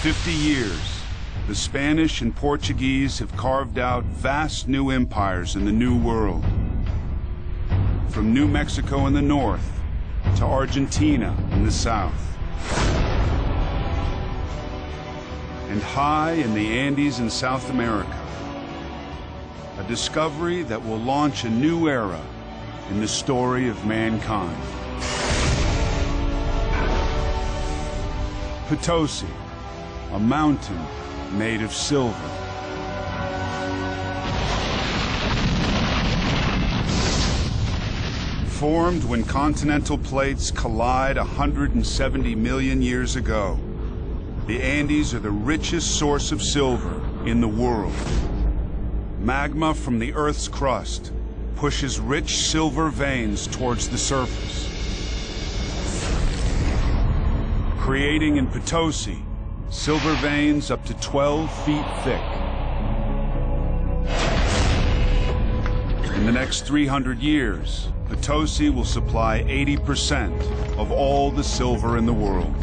50 years, the Spanish and Portuguese have carved out vast new empires in the New World. From New Mexico in the north to Argentina in the south. And high in the Andes in South America. A discovery that will launch a new era in the story of mankind. Potosi, a mountain made of silver. Formed when continental plates collide 170 million years ago, the Andes are the richest source of silver in the world. Magma from the Earth's crust pushes rich silver veins towards the surface, creating in Potosi silver veins up to 12 feet thick. In the next 300 years, Potosi will supply 80% of all the silver in the world.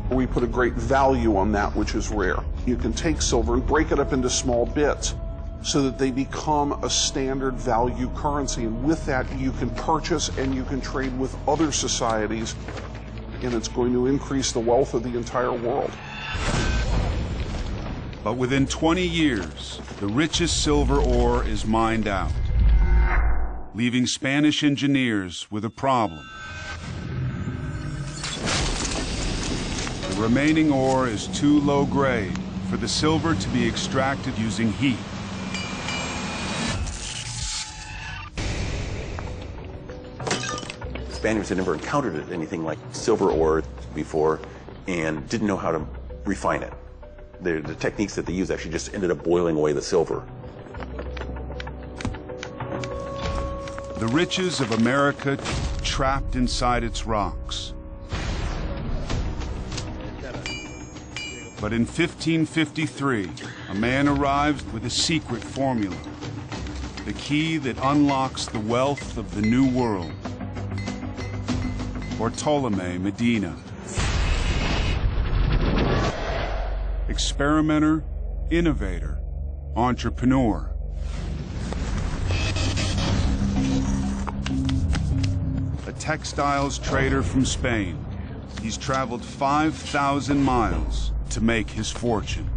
We put a great value on that which is rare. You can take silver and break it up into small bits so that they become a standard value currency. And with that, you can purchase and you can trade with other societies, and it's going to increase the wealth of the entire world. But within 20 years, the richest silver ore is mined out, leaving Spanish engineers with a problem. The remaining ore is too low grade for the silver to be extracted using heat. Spaniards had never encountered anything like silver ore before and didn't know how to refine it. The techniques that they used actually just ended up boiling away the silver. The riches of America trapped inside its rocks. But in 1553, a man arrived with a secret formula, the key that unlocks the wealth of the New World. Bartolomé Medina. Experimenter, innovator, entrepreneur. A textiles trader from Spain, he's traveled 5,000 miles to make his fortune.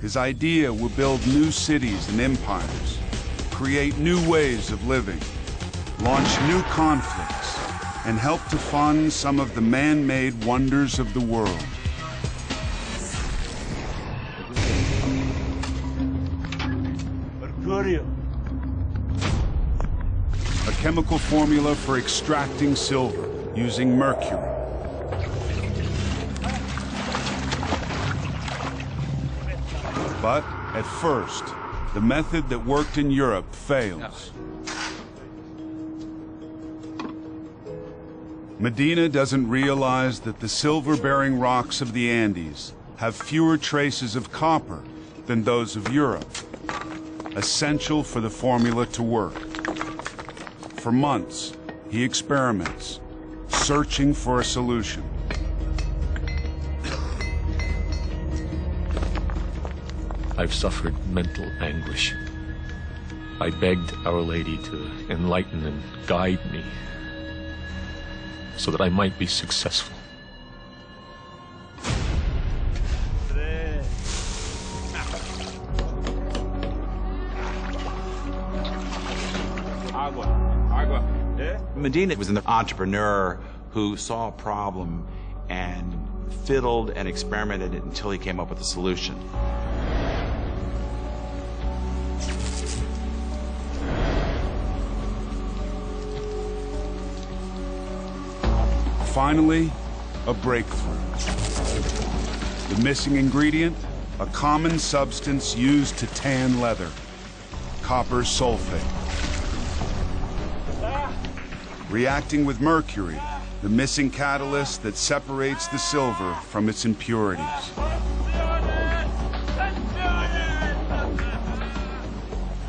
His idea will build new cities and empires, create new ways of living, launch new conflicts, and help to fund some of the man-made wonders of the world. Mercurio. A chemical formula for extracting silver using mercury. But at first, the method that worked in Europe fails. Medina doesn't realize that the silver-bearing rocks of the Andes have fewer traces of copper than those of Europe, essential for the formula to work. For months, he experiments, searching for a solution. I've suffered mental anguish. I begged Our Lady to enlighten and guide me so that I might be successful. Medina was an entrepreneur who saw a problem and fiddled and experimented until he came up with a solution. Finally, a breakthrough. The missing ingredient, a common substance used to tan leather, copper sulfate. Reacting with mercury, the missing catalyst that separates the silver from its impurities.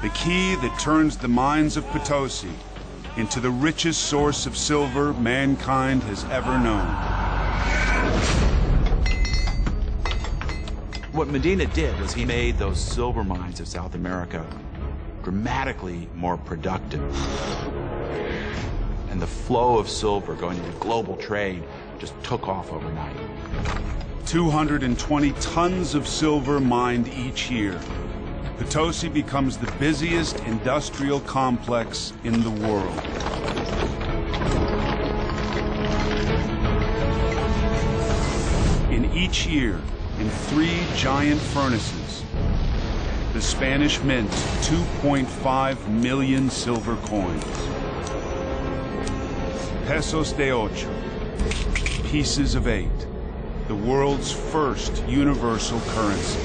The key that turns the mines of Potosi into the richest source of silver mankind has ever known. What Medina did was he made those silver mines of South America dramatically more productive. And the flow of silver going into global trade just took off overnight. 220 tons of silver mined each year. Potosi becomes the busiest industrial complex in the world. In each year, in 3 giant furnaces, the Spanish mints 2.5 million silver coins. Pesos de ocho, pieces of 8, the world's first universal currency.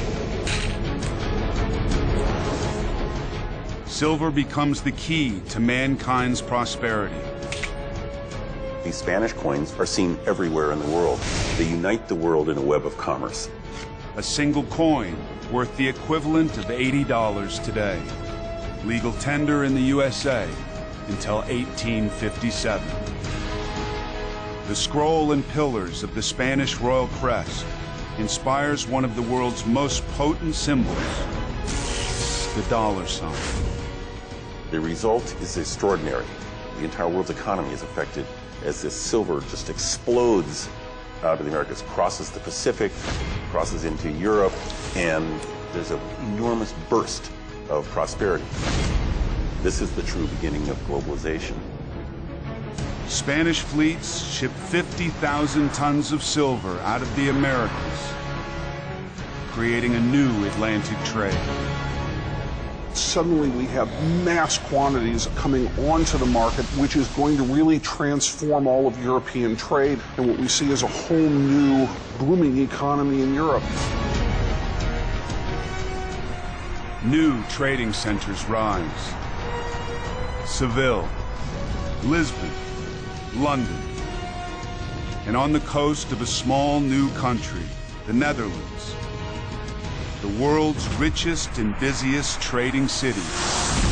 Silver becomes the key to mankind's prosperity. These Spanish coins are seen everywhere in the world. They unite the world in a web of commerce. A single coin worth the equivalent of $80 today. Legal tender in the USA until 1857. The scroll and pillars of the Spanish royal crest inspires one of the world's most potent symbols, the dollar sign. The result is extraordinary. The entire world's economy is affected as this silver just explodes out of the Americas, crosses the Pacific, crosses into Europe, and there's an enormous burst of prosperity. This is the true beginning of globalization. Spanish fleets ship 50,000 tons of silver out of the Americas, creating a new Atlantic trade. Suddenly we have mass quantities coming onto the market, which is going to really transform all of European trade, and what we see is a whole new booming economy in Europe. New trading centers rise. Seville, Lisbon, London, and on the coast of a small new country, the Netherlands, the world's richest and busiest trading city